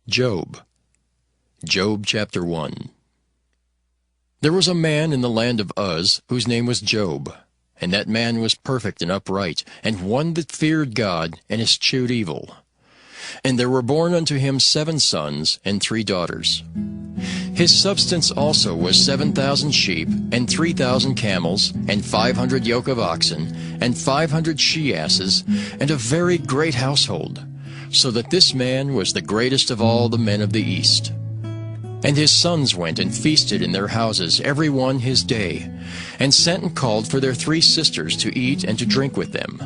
Job. Job chapter 1. There was a man in the land of Uz, whose name was Job, and that man was perfect and upright, and one that feared God, and eschewed evil. And there were born unto him 7 sons and 3 daughters. His substance also was 7,000 sheep, and 3,000 camels, and 500 yoke of oxen, and 500 she-asses, and a very great household, so that this man was the greatest of all the men of the East. And his sons went and feasted in their houses, every one his day, and sent and called for their 3 sisters to eat and to drink with them.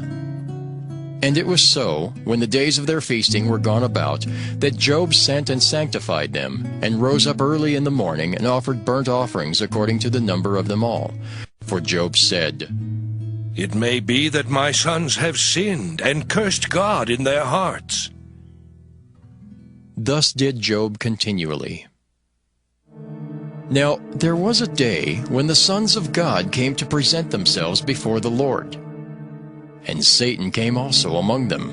And it was so, when the days of their feasting were gone about, that Job sent and sanctified them, and rose up early in the morning, and offered burnt offerings according to the number of them all. For Job said, "It may be that my sons have sinned, and cursed God in their hearts." Thus did Job continually. Now there was a day when the sons of God came to present themselves before the Lord. And Satan came also among them.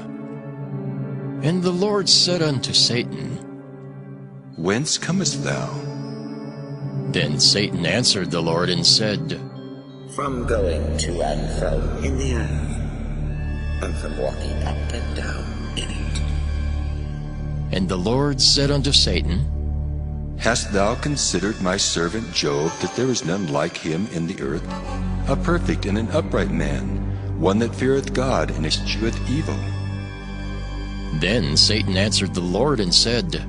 And the Lord said unto Satan, Whence comest thou? Then Satan answered the Lord and said, From going to and fro in the earth, and from walking up and down in it. And the Lord said unto Satan, Hast thou considered my servant Job, that there is none like him in the earth, a perfect and an upright man, one that feareth God and escheweth evil? Then Satan answered the Lord and said,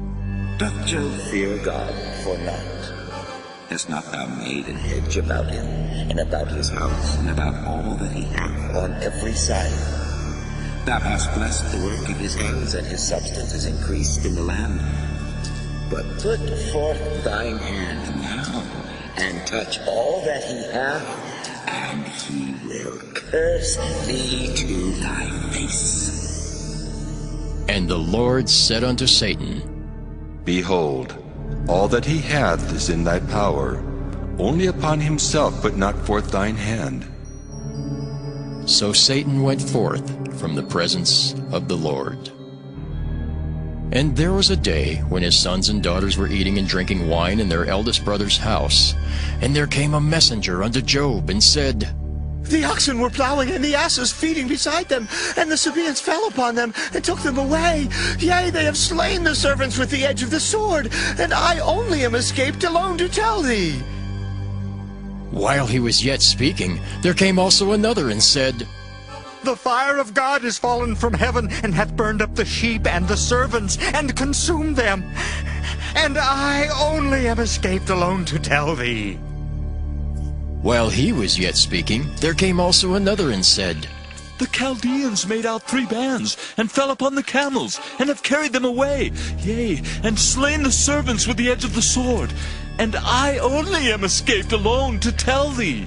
Doth Job fear God for naught? Hast not thou made an hedge about him, and about his house, and about all that he hath on every side? Thou hast blessed the work of his hands, and his substance is increased in the land. But put forth thine hand now, and touch all that he hath, and he will curse thee to thy face. And the Lord said unto Satan, Behold, all that he hath is in thy power. Only upon himself put not forth thine hand. So Satan went forth from the presence of the Lord. And there was a day when his sons and daughters were eating and drinking wine in their eldest brother's house. And there came a messenger unto Job, and said, The oxen were plowing, and the asses feeding beside them, and the Sabaeans fell upon them, and took them away. Yea, they have slain the servants with the edge of the sword, and I only am escaped alone to tell thee. While he was yet speaking, there came also another, and said, The fire of God is fallen from heaven, and hath burned up the sheep and the servants, and consumed them. And I only am escaped alone to tell thee. While he was yet speaking, there came also another, and said, The Chaldeans made out 3 bands, and fell upon the camels, and have carried them away, yea, and slain the servants with the edge of the sword. And I only am escaped alone to tell thee.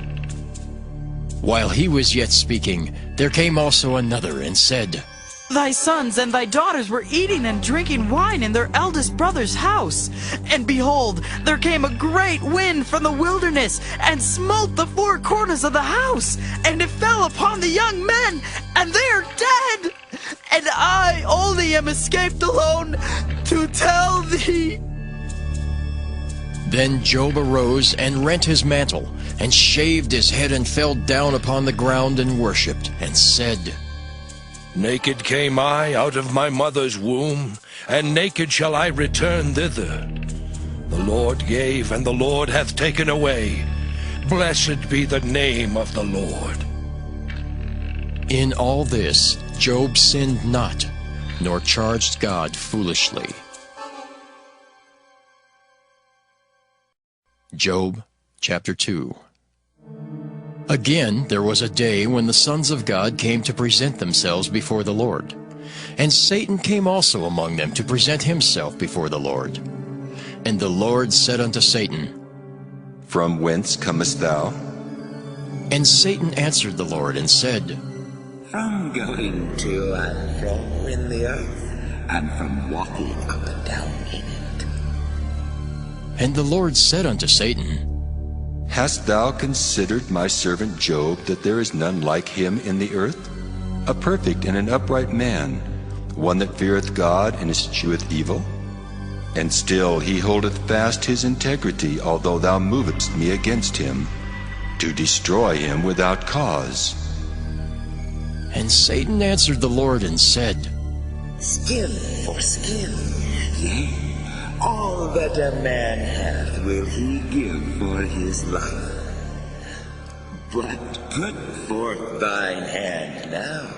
While he was yet speaking, there came also another, and said, Thy sons and thy daughters were eating and drinking wine in their eldest brother's house. And behold, there came a great wind from the wilderness, and smote the 4 corners of the house, and it fell upon the young men, and they are dead. And I only am escaped alone to tell thee. Then Job arose and rent his mantle, and shaved his head, and fell down upon the ground, and worshipped, and said, Naked came I out of my mother's womb, and naked shall I return thither. The Lord gave, and the Lord hath taken away. Blessed be the name of the Lord. In all this Job sinned not, nor charged God foolishly. Job chapter 2. Again there was a day when the sons of God came to present themselves before the Lord. And Satan came also among them to present himself before the Lord. And the Lord said unto Satan, From whence comest thou? And Satan answered the Lord and said, From going to and fro in the earth, and from walking up and down in it. And the Lord said unto Satan, Hast thou considered my servant Job, that there is none like him in the earth, a perfect and an upright man, one that feareth God and escheweth evil? And still he holdeth fast his integrity, although thou movest me against him, to destroy him without cause. And Satan answered the Lord and said, Skill for skill, yea, all that a man hath will he give for his life. But put forth thine hand now,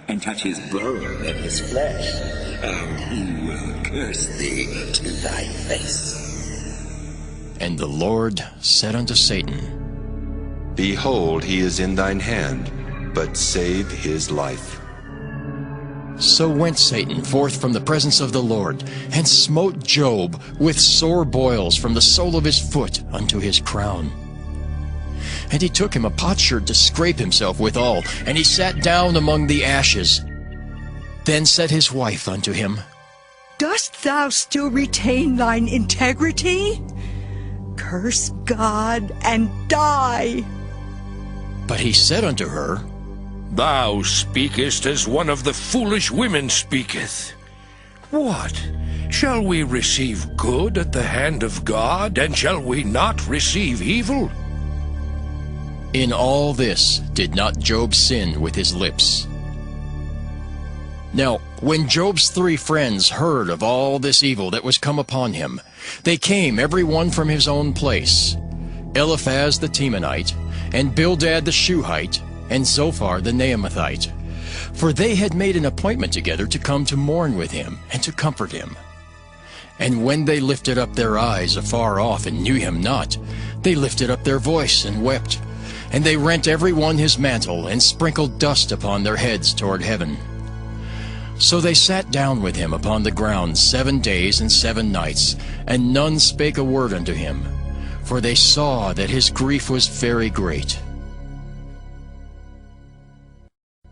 and touch his bone and his flesh, and he will curse thee to thy face. And the Lord said unto Satan, Behold, he is in thine hand, but save his life. So went Satan forth from the presence of the Lord, and smote Job with sore boils from the sole of his foot unto his crown. And he took him a potsherd to scrape himself withal, and he sat down among the ashes. Then said his wife unto him, Dost thou still retain thine integrity? Curse God and die. But he said unto her, Thou speakest as one of the foolish women speaketh. What? Shall we receive good at the hand of God, and shall we not receive evil? In all this did not Job sin with his lips. Now, when Job's 3 friends heard of all this evil that was come upon him, they came every one from his own place, Eliphaz the Temanite, and Bildad the Shuhite, and Zophar the Naamathite. For they had made an appointment together to come to mourn with him, and to comfort him. And when they lifted up their eyes afar off, and knew him not, they lifted up their voice, and wept. And they rent every one his mantle, and sprinkled dust upon their heads toward heaven. So they sat down with him upon the ground 7 days and 7 nights, and none spake a word unto him, for they saw that his grief was very great.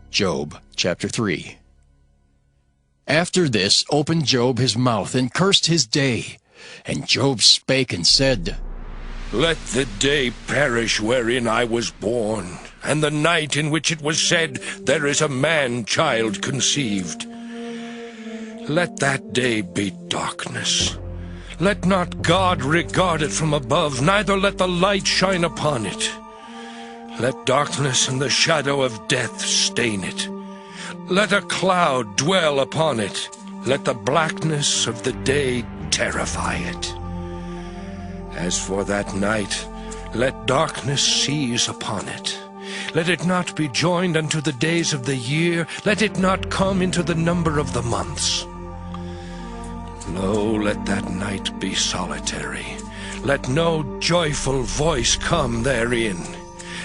Job chapter 3. After this opened Job his mouth, and cursed his day. And Job spake and said, Let the day perish wherein I was born, and the night in which it was said, There is a man-child conceived. Let that day be darkness. Let not God regard it from above, neither let the light shine upon it. Let darkness and the shadow of death stain it. Let a cloud dwell upon it. Let the blackness of the day terrify it. As for that night, let darkness seize upon it. Let it not be joined unto the days of the year. Let it not come into the number of the months. Lo, let that night be solitary. Let no joyful voice come therein.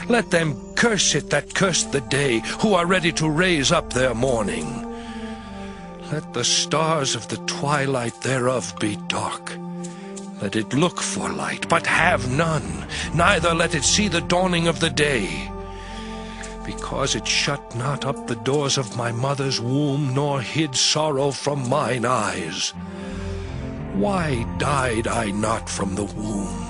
Let them curse it that curse the day, who are ready to raise up their mourning. Let the stars of the twilight thereof be dark. Let it look for light, but have none, neither let it see the dawning of the day. Because it shut not up the doors of my mother's womb, nor hid sorrow from mine eyes. Why died I not from the womb?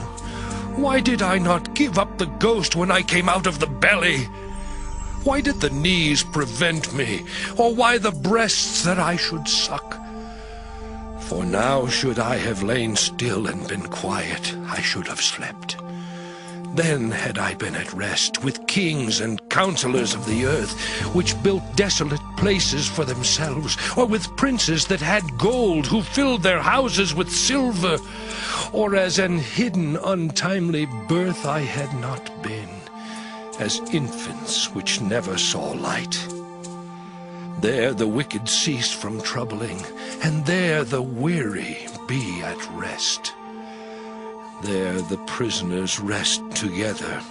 Why did I not give up the ghost when I came out of the belly? Why did the knees prevent me, or why the breasts that I should suck? For now should I have lain still and been quiet, I should have slept. Then had I been at rest with kings and counselors of the earth, which built desolate places for themselves, or with princes that had gold, who filled their houses with silver, or as an hidden untimely birth I had not been, as infants which never saw light. There the wicked cease from troubling, and there the weary be at rest. There the prisoners rest together.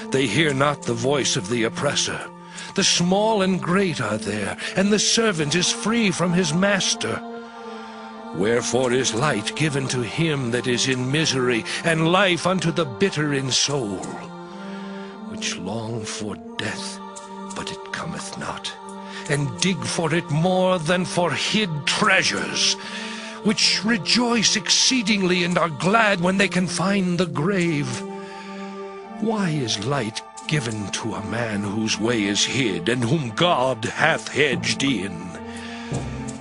They hear not the voice of the oppressor. The small and great are there, and the servant is free from his master. Wherefore is light given to him that is in misery, and life unto the bitter in soul, which long for death, but it cometh not, and dig for it more than for hid treasures, which rejoice exceedingly and are glad when they can find the grave. Why is light given to a man whose way is hid, and whom God hath hedged in?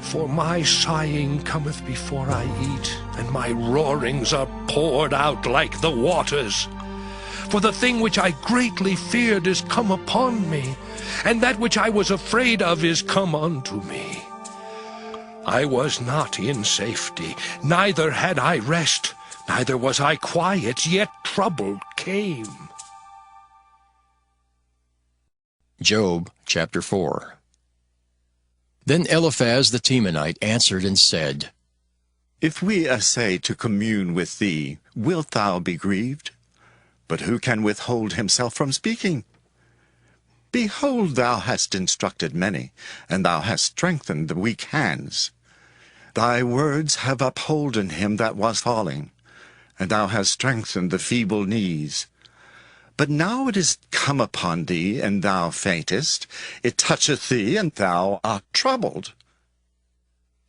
For my sighing cometh before I eat, and my roarings are poured out like the waters. For the thing which I greatly feared is come upon me, and that which I was afraid of is come unto me. I was not in safety, neither had I rest, neither was I quiet, yet trouble came. Job chapter 4. Then Eliphaz the Temanite answered and said, If we essay to commune with thee, wilt thou be grieved? But who can withhold himself from speaking? Behold, thou hast instructed many, and thou hast strengthened the weak hands. Thy words have upholden him that was falling, and thou hast strengthened the feeble knees. But now it is come upon thee, and thou faintest. It toucheth thee, and thou art troubled.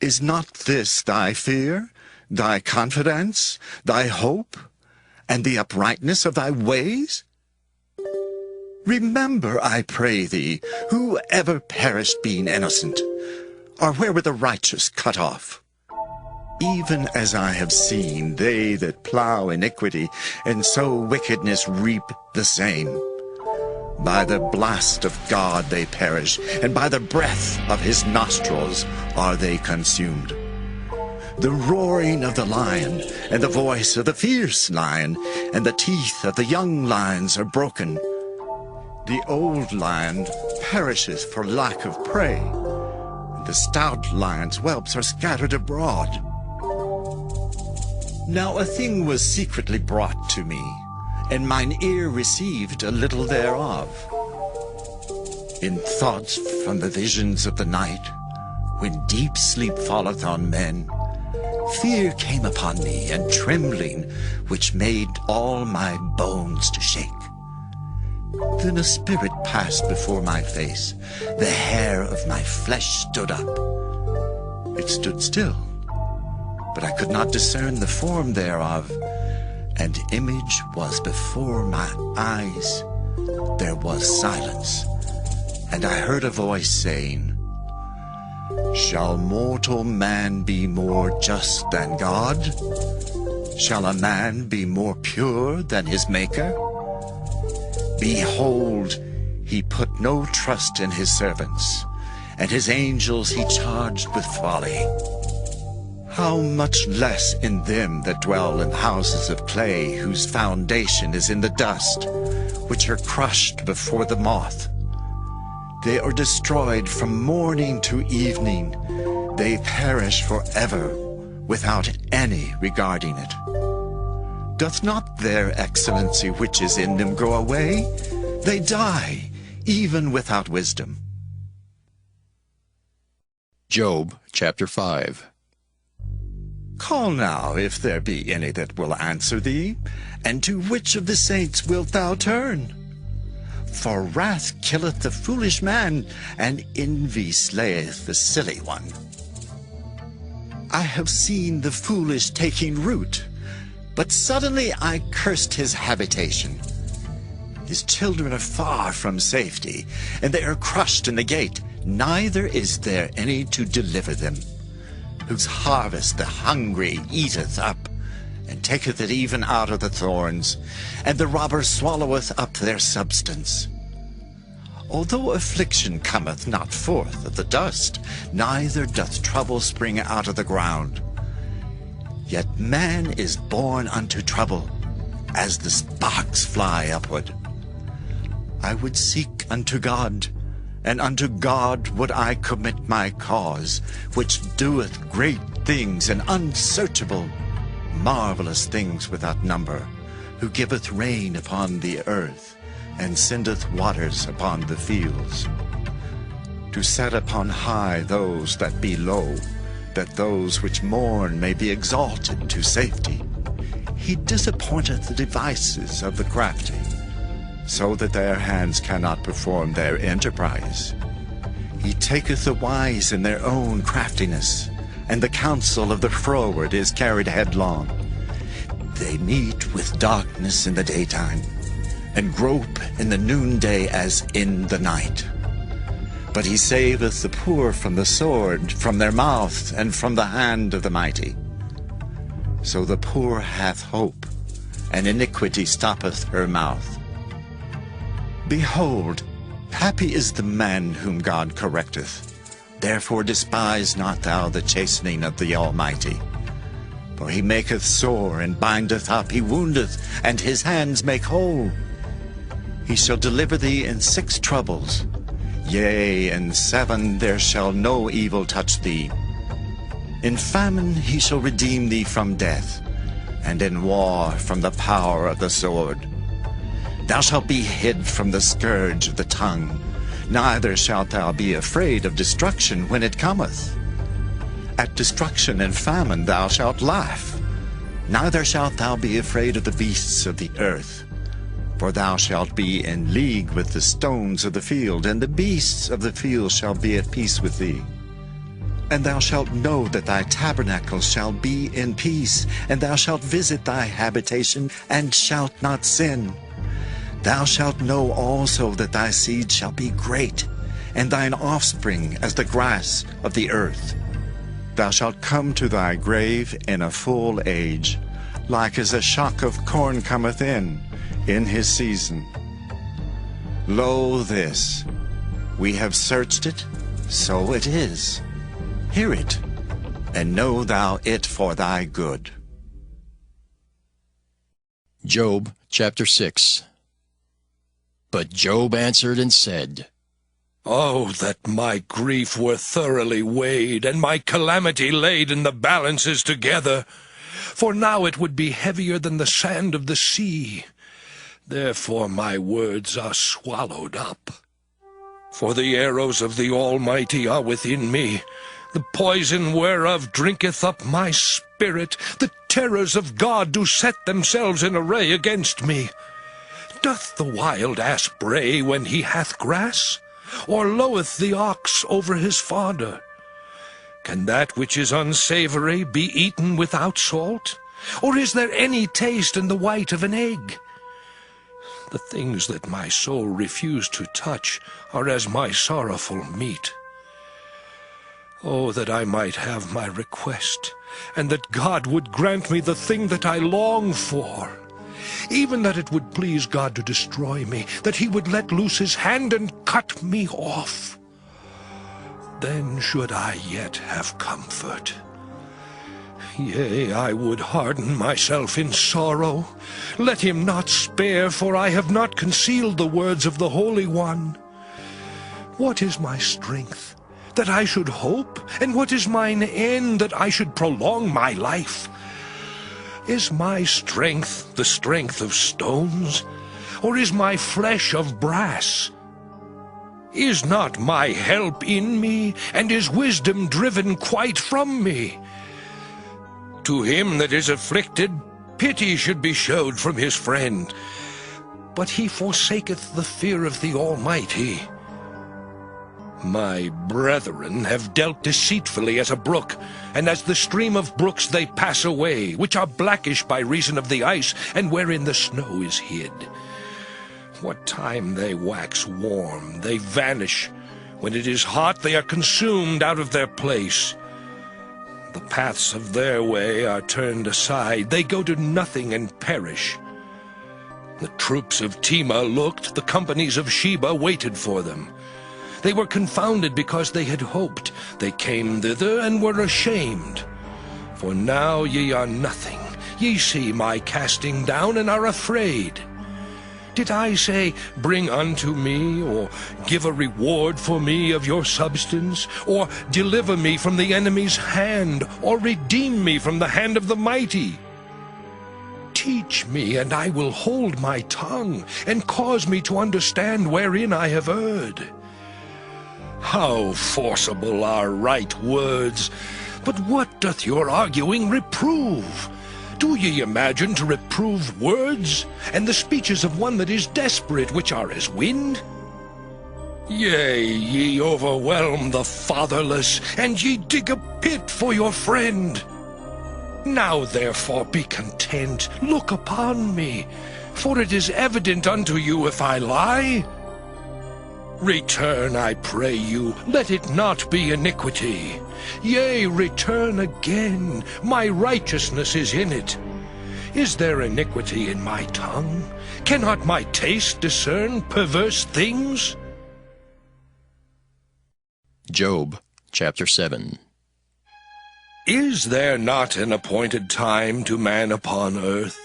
Is not this thy fear, thy confidence, thy hope, and the uprightness of thy ways? Remember, I pray thee, who ever perished being innocent, or where were the righteous cut off? Even as I have seen, they that plough iniquity, and sow wickedness reap the same. By the blast of God they perish, and by the breath of his nostrils are they consumed. The roaring of the lion, and the voice of the fierce lion, and the teeth of the young lions are broken. The old lion perisheth for lack of prey, and the stout lion's whelps are scattered abroad. Now a thing was secretly brought to me, and mine ear received a little thereof. In thoughts from the visions of the night, when deep sleep falleth on men, fear came upon me, and trembling, which made all my bones to shake. Then a spirit passed before my face, the hair of my flesh stood up. It stood still, but I could not discern the form thereof. An image was before my eyes. There was silence, and I heard a voice saying, Shall mortal man be more just than God? Shall a man be more pure than his Maker? Behold, he put no trust in his servants, and his angels he charged with folly. How much less in them that dwell in houses of clay, whose foundation is in the dust, which are crushed before the moth. They are destroyed from morning to evening. They perish forever, without any regarding it. Doth not their excellency which is in them go away? They die, even without wisdom. Job chapter 5. Call now, if there be any that will answer thee, and to which of the saints wilt thou turn? For wrath killeth the foolish man, and envy slayeth the silly one. I have seen the foolish taking root, but suddenly I cursed his habitation. His children are far from safety, and they are crushed in the gate, neither is there any to deliver them. Whose harvest the hungry eateth up, and taketh it even out of the thorns, and the robber swalloweth up their substance. Although affliction cometh not forth of the dust, neither doth trouble spring out of the ground, yet man is born unto trouble, as the sparks fly upward. I would seek unto God, and unto God would I commit my cause, which doeth great things and unsearchable, marvelous things without number, who giveth rain upon the earth, and sendeth waters upon the fields. To set upon high those that be low, that those which mourn may be exalted to safety. He disappointeth the devices of the crafty, so that their hands cannot perform their enterprise. He taketh the wise in their own craftiness, and the counsel of the froward is carried headlong. They meet with darkness in the daytime, and grope in the noonday as in the night. But he saveth the poor from the sword, from their mouth, and from the hand of the mighty. So the poor hath hope, and iniquity stoppeth her mouth. Behold, happy is the man whom God correcteth. Therefore despise not thou the chastening of the Almighty. For he maketh sore, and bindeth up, he woundeth, and his hands make whole. He shall deliver thee in 6 troubles. Yea, in 7 there shall no evil touch thee. In famine he shall redeem thee from death, and in war from the power of the sword. Thou shalt be hid from the scourge of the tongue, neither shalt thou be afraid of destruction when it cometh. At destruction and famine thou shalt laugh, neither shalt thou be afraid of the beasts of the earth. For thou shalt be in league with the stones of the field, and the beasts of the field shall be at peace with thee. And thou shalt know that thy tabernacle shall be in peace, and thou shalt visit thy habitation, and shalt not sin. Thou shalt know also that thy seed shall be great, and thine offspring as the grass of the earth. Thou shalt come to thy grave in a full age, like as a shock of corn cometh in his season. Lo this, we have searched it, so it is. Hear it, and know thou it for thy good. Job chapter 6. But Job answered and said, Oh, that my grief were thoroughly weighed, and my calamity laid in the balances together! For now it would be heavier than the sand of the sea. Therefore my words are swallowed up. For the arrows of the Almighty are within me. The poison whereof drinketh up my spirit. The terrors of God do set themselves in array against me. Doth the wild ass bray when he hath grass? Or loweth the ox over his fodder? Can that which is unsavory be eaten without salt? Or is there any taste in the white of an egg? The things that my soul refused to touch are as my sorrowful meat. Oh, that I might have my request, and that God would grant me the thing that I long for. Even that it would please God to destroy me, that he would let loose his hand and cut me off. Then should I yet have comfort. Yea, I would harden myself in sorrow. Let him not spare, for I have not concealed the words of the Holy One. What is my strength, that I should hope? And what is mine end, that I should prolong my life? Is my strength the strength of stones, or is my flesh of brass? Is not my help in me, and is wisdom driven quite from me? To him that is afflicted, pity should be showed from his friend, but he forsaketh the fear of the Almighty. My brethren have dealt deceitfully as a brook, and as the stream of brooks they pass away, which are blackish by reason of the ice, and wherein the snow is hid. What time they wax warm, they vanish. When it is hot, they are consumed out of their place. The paths of their way are turned aside. They go to nothing and perish. The troops of Tema looked, the companies of Sheba waited for them. They were confounded because they had hoped. They came thither and were ashamed. For now ye are nothing. Ye see my casting down and are afraid. Did I say, Bring unto me, or give a reward for me of your substance, or deliver me from the enemy's hand, or redeem me from the hand of the mighty? Teach me, and I will hold my tongue, and cause me to understand wherein I have erred. How forcible are right words! But what doth your arguing reprove? Do ye imagine to reprove words, and the speeches of one that is desperate, which are as wind? Yea, ye overwhelm the fatherless, and ye dig a pit for your friend. Now therefore be content, look upon me, for it is evident unto you if I lie. Return, I pray you, let it not be iniquity. Yea, return again, my righteousness is in it. Is there iniquity in my tongue? Cannot my taste discern perverse things? Job chapter 7. Is there not an appointed time to man upon earth?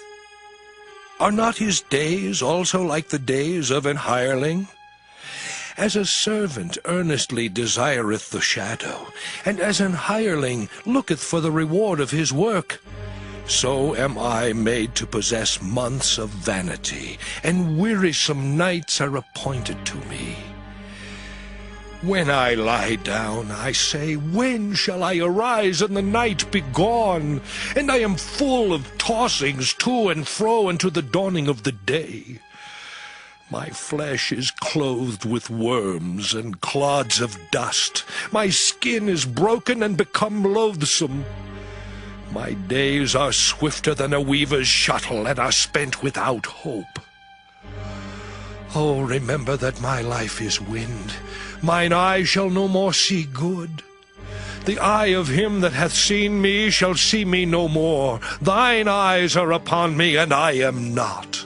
Are not his days also like the days of an hireling? As a servant earnestly desireth the shadow, and as an hireling looketh for the reward of his work, so am I made to possess months of vanity, and wearisome nights are appointed to me. When I lie down, I say, when shall I arise and the night be gone? And I am full of tossings to and fro unto the dawning of the day. My flesh is clothed with worms and clods of dust. My skin is broken and become loathsome. My days are swifter than a weaver's shuttle, and are spent without hope. Oh, remember that my life is wind. Mine eye shall no more see good. The eye of him that hath seen me shall see me no more. Thine eyes are upon me, and I am not.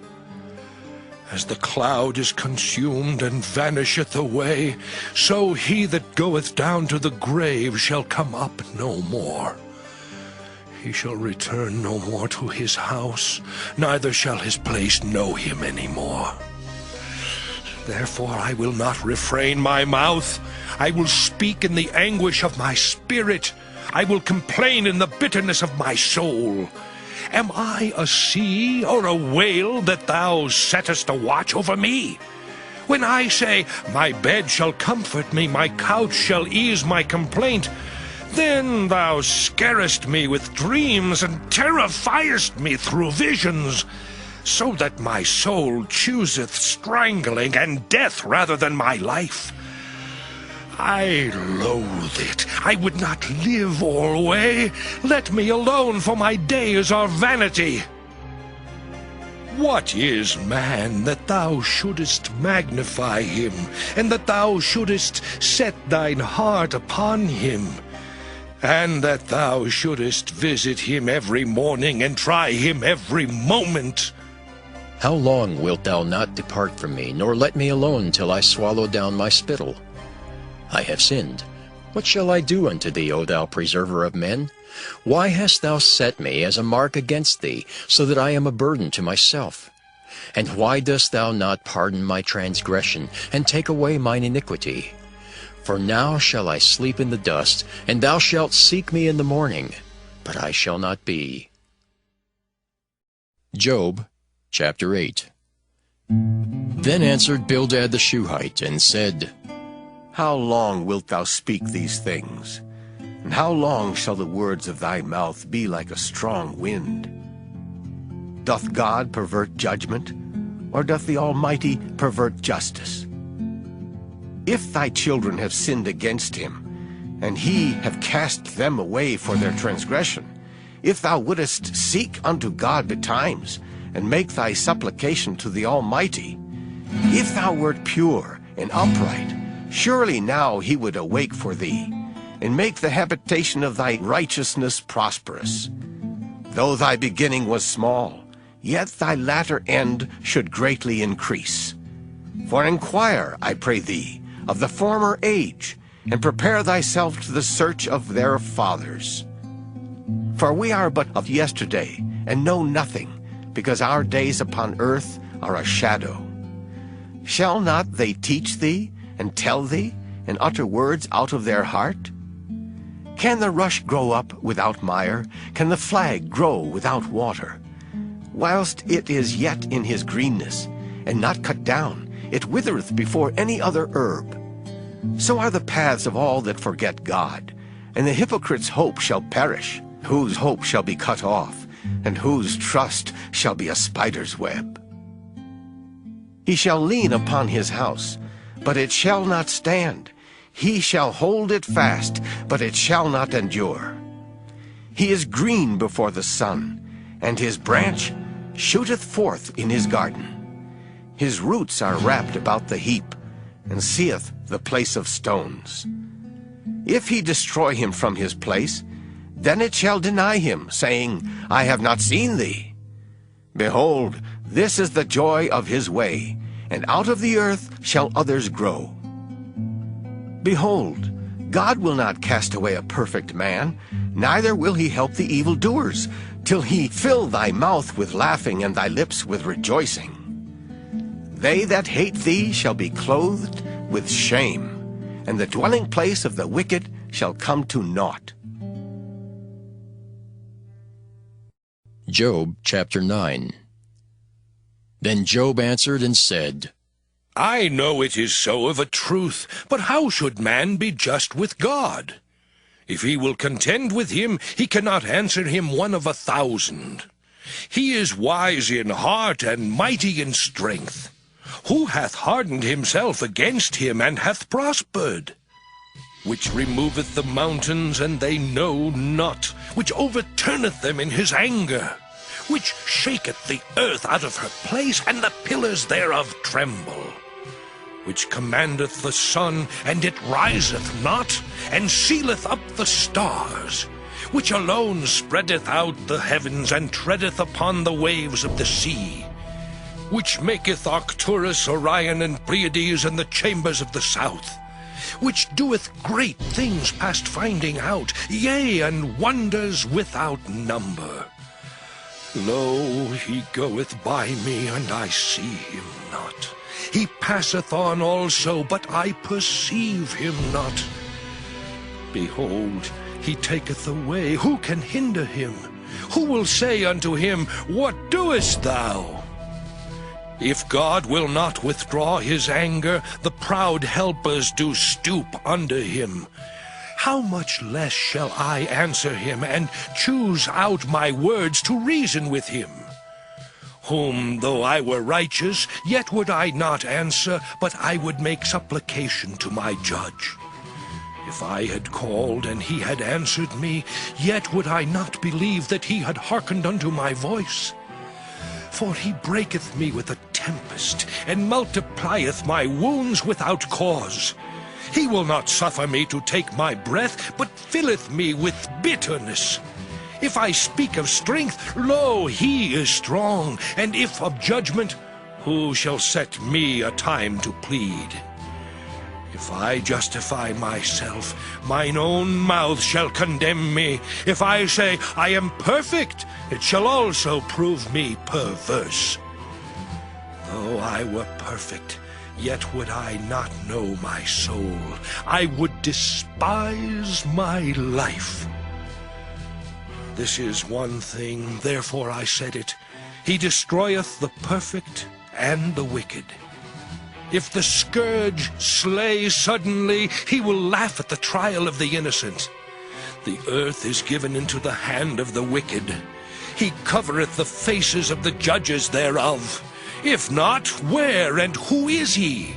As the cloud is consumed and vanisheth away, so he that goeth down to the grave shall come up no more. He shall return no more to his house, neither shall his place know him any more. Therefore I will not refrain my mouth. I will speak in the anguish of my spirit. I will complain in the bitterness of my soul. Am I a sea or a whale that thou settest a watch over me? When I say, my bed shall comfort me, my couch shall ease my complaint, then thou scarest me with dreams, and terrifiest me through visions, so that my soul chooseth strangling and death rather than my life. I loathe it. I would not live alway. Let me alone, for my days are vanity. What is man that thou shouldest magnify him, and that thou shouldest set thine heart upon him, and that thou shouldest visit him every morning and try him every moment? How long wilt thou not depart from me, nor let me alone till I swallow down my spittle? I have sinned. What shall I do unto thee, O thou preserver of men? Why hast thou set me as a mark against thee, so that I am a burden to myself? And why dost thou not pardon my transgression, and take away mine iniquity? For now shall I sleep in the dust, and thou shalt seek me in the morning, but I shall not be. Job chapter 8. Then answered Bildad the Shuhite, and said, How long wilt thou speak these things? And how long shall the words of thy mouth be like a strong wind? Doth God pervert judgment, or doth the Almighty pervert justice? If thy children have sinned against him, and he have cast them away for their transgression, if thou wouldest seek unto God betimes, and make thy supplication to the Almighty, if thou wert pure and upright, surely now he would awake for thee, and make the habitation of thy righteousness prosperous. Though thy beginning was small, yet thy latter end should greatly increase. For inquire, I pray thee, of the former age, and prepare thyself to the search of their fathers. For we are but of yesterday, and know nothing, because our days upon earth are a shadow. Shall not they teach thee, and tell thee, and utter words out of their heart? Can the rush grow up without mire? Can the flag grow without water? Whilst it is yet in his greenness, and not cut down, it withereth before any other herb. So are the paths of all that forget God, and the hypocrite's hope shall perish, whose hope shall be cut off, and whose trust shall be a spider's web. He shall lean upon his house, but it shall not stand. He shall hold it fast, but it shall not endure. He is green before the sun, and his branch shooteth forth in his garden. His roots are wrapped about the heap, and seeth the place of stones. If he destroy him from his place, then it shall deny him, saying, I have not seen thee. Behold, this is the joy of his way, and out of the earth shall others grow. Behold, God will not cast away a perfect man, neither will he help the evildoers, till he fill thy mouth with laughing and thy lips with rejoicing. They that hate thee shall be clothed with shame, and the dwelling place of the wicked shall come to naught. Job chapter 9. Then Job answered and said, I know it is so of a truth, but how should man be just with God? If he will contend with him, he cannot answer him 1 of 1,000. He is wise in heart and mighty in strength. Who hath hardened himself against him, and hath prospered? Which removeth the mountains, and they know not, which overturneth them in his anger, which shaketh the earth out of her place, and the pillars thereof tremble, which commandeth the sun, and it riseth not, and sealeth up the stars, which alone spreadeth out the heavens, and treadeth upon the waves of the sea, which maketh Arcturus, Orion, and Pleiades, and the chambers of the south, which doeth great things past finding out, yea, and wonders without number. Lo, he goeth by me, and I see him not. He passeth on also, but I perceive him not. Behold, he taketh away. Who can hinder him? Who will say unto him, What doest thou? If God will not withdraw his anger, the proud helpers do stoop under him. How much less shall I answer him, and choose out my words to reason with him? Whom, though I were righteous, yet would I not answer, but I would make supplication to my judge. If I had called, and he had answered me, yet would I not believe that he had hearkened unto my voice. For he breaketh me with a tempest, and multiplieth my wounds without cause. He will not suffer me to take my breath, but filleth me with bitterness. If I speak of strength, lo, he is strong, and if of judgment, who shall set me a time to plead? If I justify myself, mine own mouth shall condemn me. If I say, I am perfect, it shall also prove me perverse. Though I were perfect, yet would I not know my soul. I would despise my life. This is one thing, therefore I said it. He destroyeth the perfect and the wicked. If the scourge slay suddenly, he will laugh at the trial of the innocent. The earth is given into the hand of the wicked. He covereth the faces of the judges thereof. If not, where and who is he?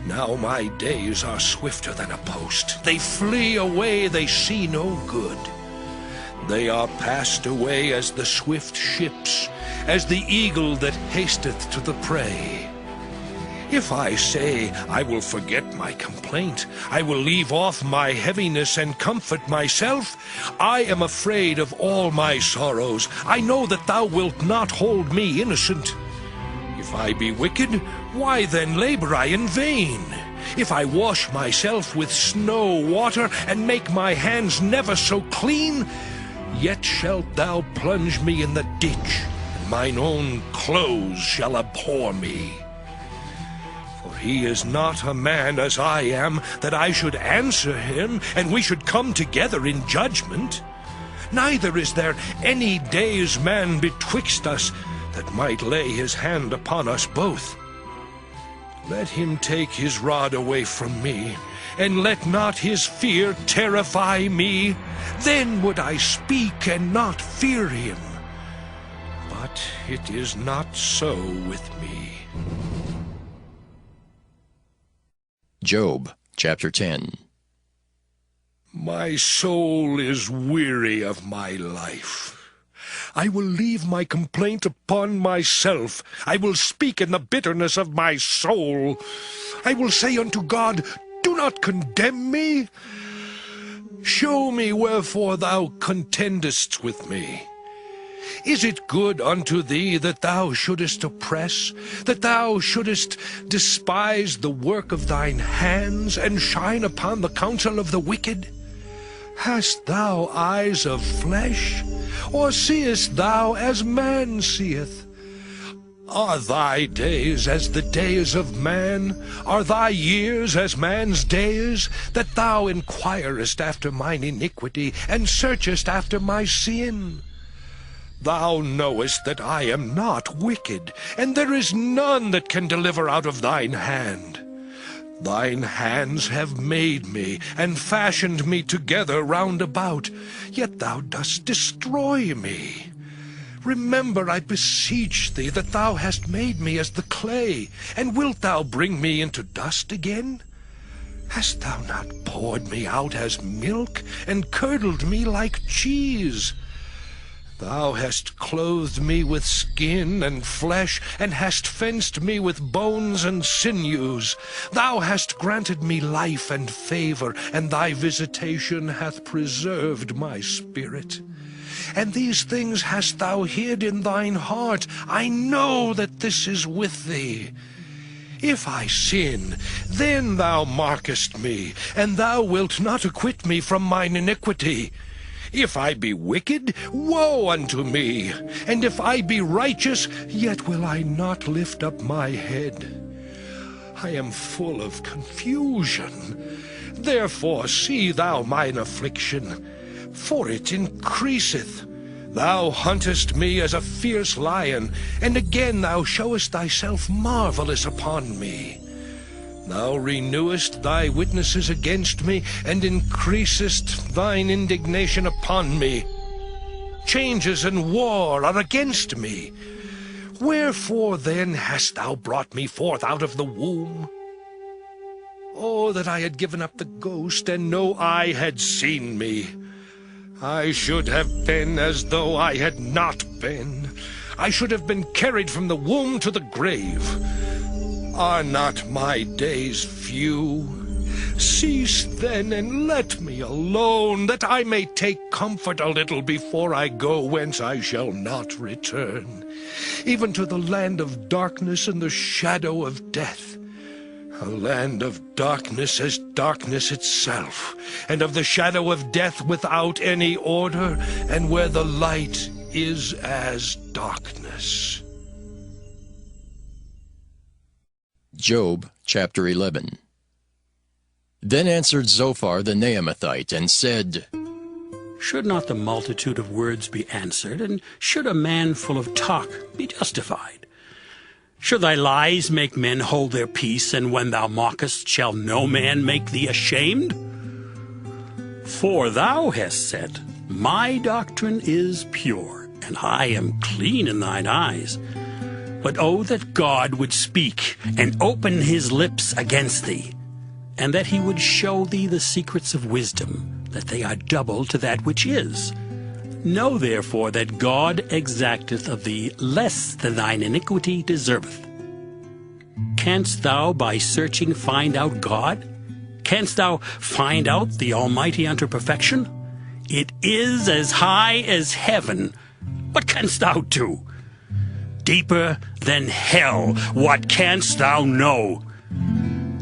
Now my days are swifter than a post. They flee away, they see no good. They are passed away as the swift ships, as the eagle that hasteth to the prey. If I say, I will forget my complaint, I will leave off my heaviness and comfort myself, I am afraid of all my sorrows. I know that thou wilt not hold me innocent. If I be wicked, why then labor I in vain? If I wash myself with snow water, and make my hands never so clean, yet shalt thou plunge me in the ditch, and mine own clothes shall abhor me. For he is not a man as I am, that I should answer him, and we should come together in judgment. Neither is there any day's man betwixt us, that might lay his hand upon us both. Let him take his rod away from me, and let not his fear terrify me. Then would I speak and not fear him. But it is not so with me. Job chapter 10. My soul is weary of my life. I will leave my complaint upon myself. I will speak in the bitterness of my soul. I will say unto God, do not condemn me. Show me wherefore thou contendest with me. Is it good unto thee that thou shouldest oppress, that thou shouldest despise the work of thine hands, and shine upon the counsel of the wicked? Hast thou eyes of flesh, or seest thou as man seeth? Are thy days as the days of man? Are thy years as man's days? That thou inquirest after mine iniquity, and searchest after my sin? Thou knowest that I am not wicked, and there is none that can deliver out of thine hand. Thine hands have made me, and fashioned me together round about, yet thou dost destroy me. Remember, I beseech thee, that thou hast made me as the clay, and wilt thou bring me into dust again? Hast thou not poured me out as milk, and curdled me like cheese? Thou hast clothed me with skin and flesh, and hast fenced me with bones and sinews. Thou hast granted me life and favor, and thy visitation hath preserved my spirit. And these things hast thou hid in thine heart. I know that this is with thee. If I sin, then thou markest me, and thou wilt not acquit me from mine iniquity. If I be wicked, woe unto me! And if I be righteous, yet will I not lift up my head. I am full of confusion. Therefore see thou mine affliction, for it increaseth. Thou huntest me as a fierce lion, and again thou showest thyself marvelous upon me. Thou renewest thy witnesses against me, and increasest thine indignation upon me. Changes and war are against me. Wherefore then hast thou brought me forth out of the womb? Oh, that I had given up the ghost, and no eye had seen me. I should have been as though I had not been. I should have been carried from the womb to the grave. Are not my days few? Cease then, and let me alone, that I may take comfort a little before I go whence I shall not return, even to the land of darkness and the shadow of death. A land of darkness as darkness itself, and of the shadow of death without any order, and where the light is as darkness. Job chapter 11. Then answered Zophar the Naamathite, and said, Should not the multitude of words be answered, and should a man full of talk be justified? Should thy lies make men hold their peace, and when thou mockest, shall no man make thee ashamed? For thou hast said, My doctrine is pure, and I am clean in thine eyes. But oh, that God would speak, and open his lips against thee, and that he would show thee the secrets of wisdom, that they are double to that which is. Know therefore that God exacteth of thee less than thine iniquity deserveth. Canst thou by searching find out God? Canst thou find out the Almighty unto perfection? It is as high as heaven. What canst thou do? Deeper than hell, what canst thou know?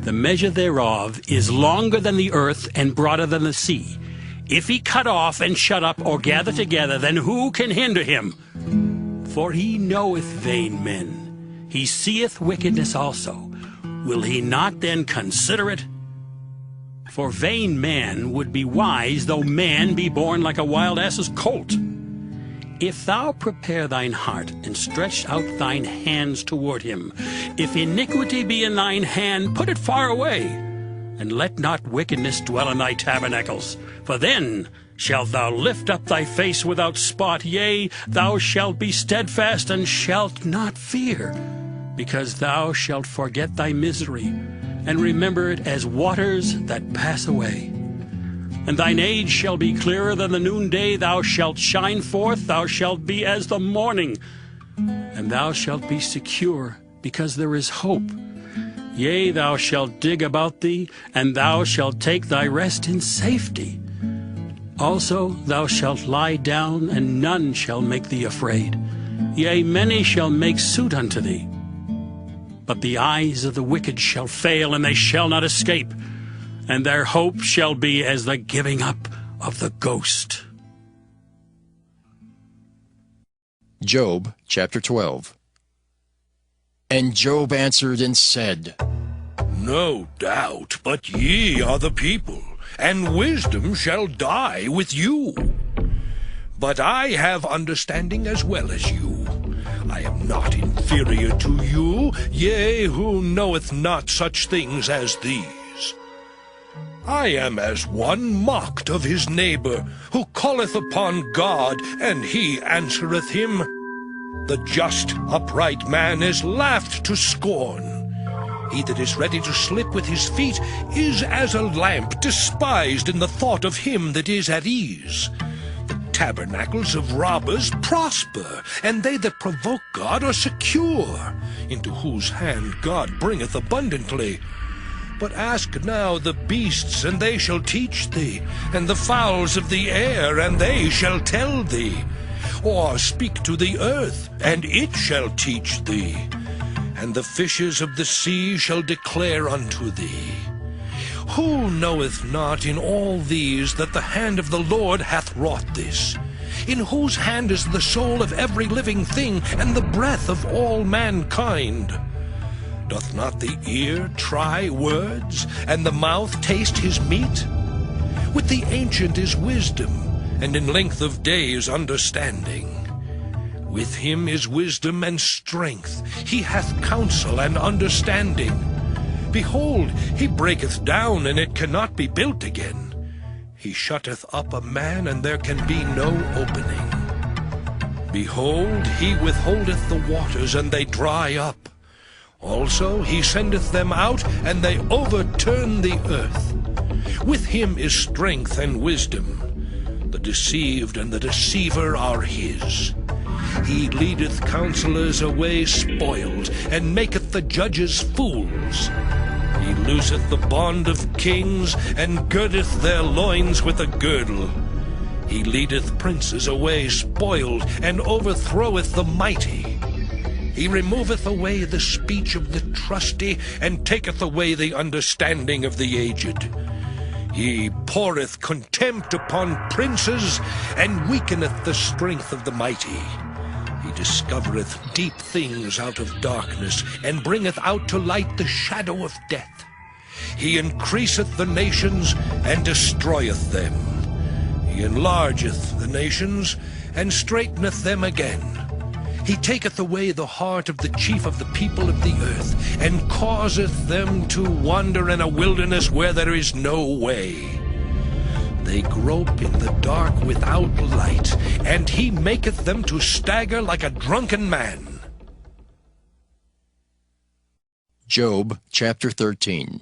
The measure thereof is longer than the earth, and broader than the sea. If he cut off and shut up, or gather together, then who can hinder him? For he knoweth vain men. He seeth wickedness also. Will he not then consider it? For vain man would be wise, though man be born like a wild ass's colt. If thou prepare thine heart, and stretch out thine hands toward him, if iniquity be in thine hand, put it far away, and let not wickedness dwell in thy tabernacles. For then shalt thou lift up thy face without spot, yea, thou shalt be steadfast, and shalt not fear, because thou shalt forget thy misery, and remember it as waters that pass away. and thine age shall be clearer than the noonday. Thou shalt shine forth, thou shalt be as the morning, and thou shalt be secure, because there is hope. Yea, thou shalt dig about thee, and thou shalt take thy rest in safety. Also thou shalt lie down, and none shall make thee afraid. Yea, many shall make suit unto thee. But the eyes of the wicked shall fail, and they shall not escape, and their hope shall be as the giving up of the ghost. Job chapter 12. And Job answered and said, No doubt, but ye are the people, and wisdom shall die with you. But I have understanding as well as you. I am not inferior to you, yea, who knoweth not such things as these. I am as one mocked of his neighbor, who calleth upon God, and he answereth him. The just, upright man is laughed to scorn. He that is ready to slip with his feet is as a lamp despised in the thought of him that is at ease. The tabernacles of robbers prosper, and they that provoke God are secure, into whose hand God bringeth abundantly. But ask now the beasts, and they shall teach thee, and the fowls of the air, and they shall tell thee. Or speak to the earth, and it shall teach thee. And the fishes of the sea shall declare unto thee. Who knoweth not in all these that the hand of the Lord hath wrought this? In whose hand is the soul of every living thing, and the breath of all mankind? Doth not the ear try words, and the mouth taste his meat? With the ancient is wisdom, and in length of days understanding. With him is wisdom and strength. He hath counsel and understanding. Behold, he breaketh down, and it cannot be built again. He shutteth up a man, and there can be no opening. Behold, he withholdeth the waters, and they dry up. Also he sendeth them out, and they overturn the earth. With him is strength and wisdom. The deceived and the deceiver are his. He leadeth counselors away spoiled, and maketh the judges fools. He looseth the bond of kings, and girdeth their loins with a girdle. He leadeth princes away spoiled, and overthroweth the mighty. He removeth away the speech of the trusty, and taketh away the understanding of the aged. He poureth contempt upon princes, and weakeneth the strength of the mighty. He discovereth deep things out of darkness, and bringeth out to light the shadow of death. He increaseth the nations, and destroyeth them. He enlargeth the nations, and straiteneth them again. He taketh away the heart of the chief of the people of the earth, and causeth them to wander in a wilderness where there is no way. They grope in the dark without light, and he maketh them to stagger like a drunken man. Job chapter 13.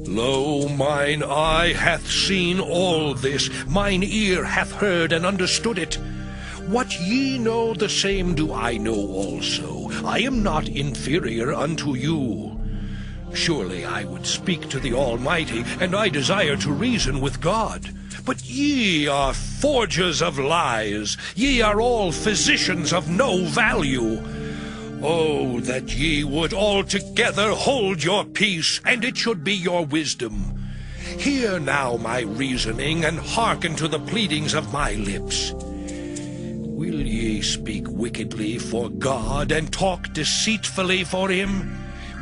Lo, mine eye hath seen all this, mine ear hath heard and understood it. What ye know, the same do I know also. I am not inferior unto you. Surely I would speak to the Almighty, and I desire to reason with God. But ye are forgers of lies. Ye are all physicians of no value. Oh, that ye would altogether hold your peace, and it should be your wisdom. Hear now my reasoning, and hearken to the pleadings of my lips. Will ye speak wickedly for God, and talk deceitfully for him?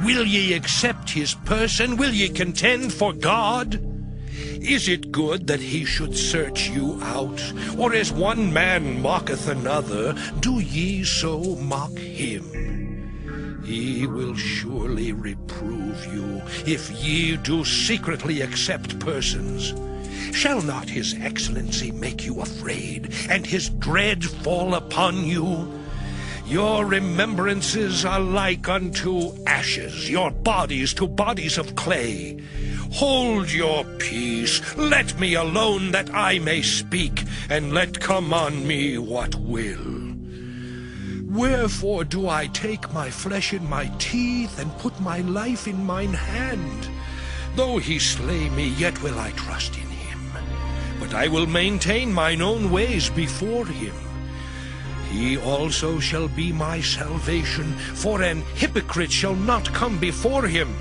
Will ye accept his person? Will ye contend for God? Is it good that he should search you out? Or as one man mocketh another, do ye so mock him? He will surely reprove you, if ye do secretly accept persons. Shall not his excellency make you afraid, and his dread fall upon you? Your remembrances are like unto ashes, your bodies to bodies of clay. Hold your peace, let me alone that I may speak, and let come on me what will. Wherefore do I take my flesh in my teeth, and put my life in mine hand? Though he slay me, yet will I trust in him. But I will maintain mine own ways before him. He also shall be my salvation, for an hypocrite shall not come before him.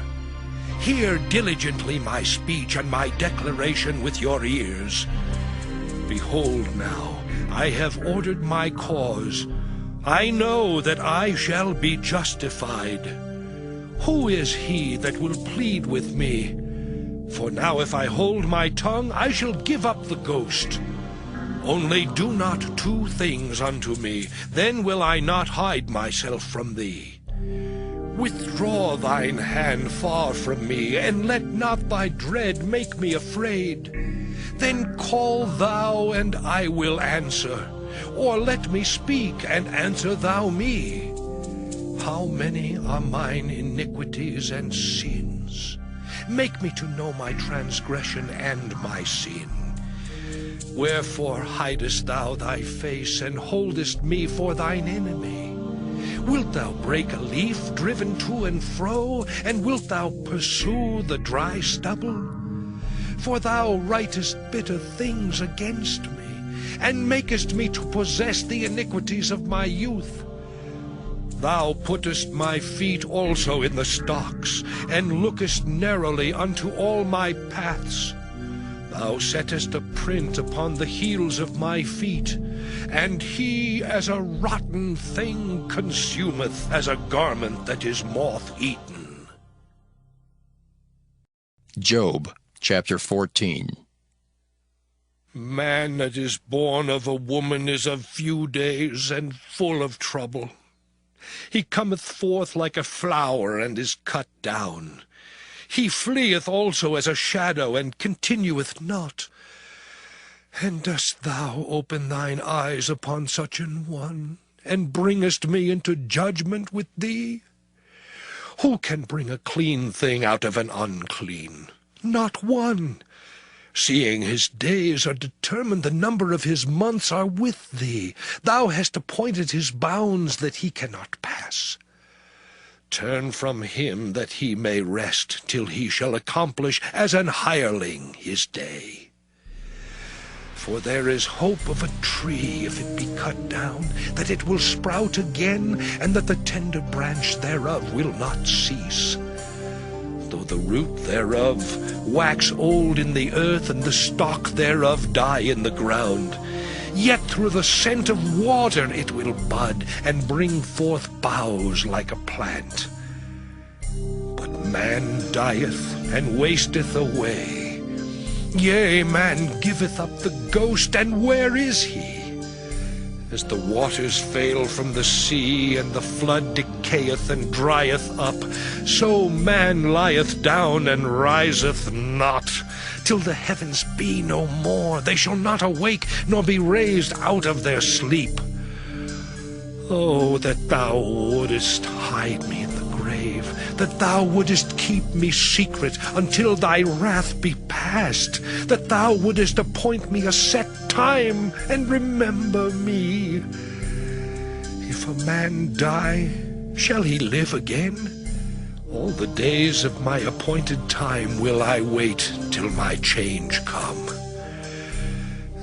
Hear diligently my speech and my declaration with your ears. Behold now, I have ordered my cause. I know that I shall be justified. Who is he that will plead with me? For now if I hold my tongue, I shall give up the ghost. Only do not two things unto me, then will I not hide myself from thee. Withdraw thine hand far from me, and let not thy dread make me afraid. Then call thou, and I will answer, or let me speak, and answer thou me. How many are mine iniquities and sins? Make me to know my transgression and my sin. Wherefore hidest thou thy face, and holdest me for thine enemy? Wilt thou break a leaf driven to and fro, and wilt thou pursue the dry stubble? For thou writest bitter things against me, and makest me to possess the iniquities of my youth. Thou puttest my feet also in the stocks, and lookest narrowly unto all my paths. Thou settest a print upon the heels of my feet, and he as a rotten thing consumeth, as a garment that is moth-eaten. Job chapter 14. Man that is born of a woman is of few days, and full of trouble. He cometh forth like a flower, and is cut down. He fleeth also as a shadow, and continueth not. And dost thou open thine eyes upon such an one, and bringest me into judgment with thee? Who can bring a clean thing out of an unclean? Not one. Seeing his days are determined, the number of his months are with thee. Thou hast appointed his bounds that he cannot pass. Turn from him that he may rest, till he shall accomplish as an hireling his day. For there is hope of a tree, if it be cut down, that it will sprout again, and that the tender branch thereof will not cease. Though the root thereof wax old in the earth, and the stalk thereof die in the ground, yet through the scent of water it will bud, and bring forth boughs like a plant. But man dieth, and wasteth away. Yea, man giveth up the ghost, and where is he? As the waters fail from the sea, and the flood decayeth and drieth up, so man lieth down and riseth not. Till the heavens be no more, they shall not awake, nor be raised out of their sleep. Oh, that thou wouldest hide me in the grave, that thou wouldest keep me secret until thy wrath be past, that thou wouldest appoint me a set time, and remember me. If a man die, shall he live again? All the days of my appointed time will I wait till my change come.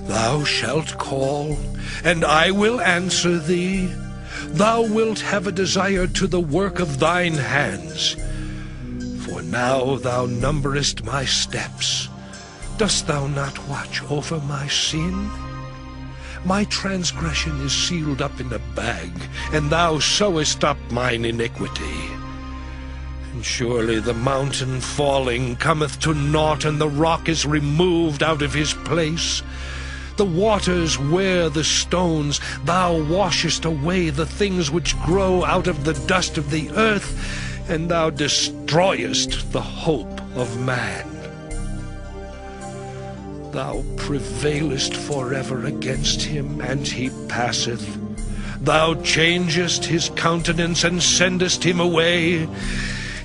Thou shalt call, and I will answer thee. Thou wilt have a desire to the work of thine hands. For now thou numberest my steps. Dost thou not watch over my sin? My transgression is sealed up in a bag, and thou sewest up mine iniquity. And surely the mountain falling cometh to naught, and the rock is removed out of his place. The waters wear the stones. Thou washest away the things which grow out of the dust of the earth, and thou destroyest the hope of man. Thou prevailest forever against him, and he passeth. Thou changest his countenance, and sendest him away.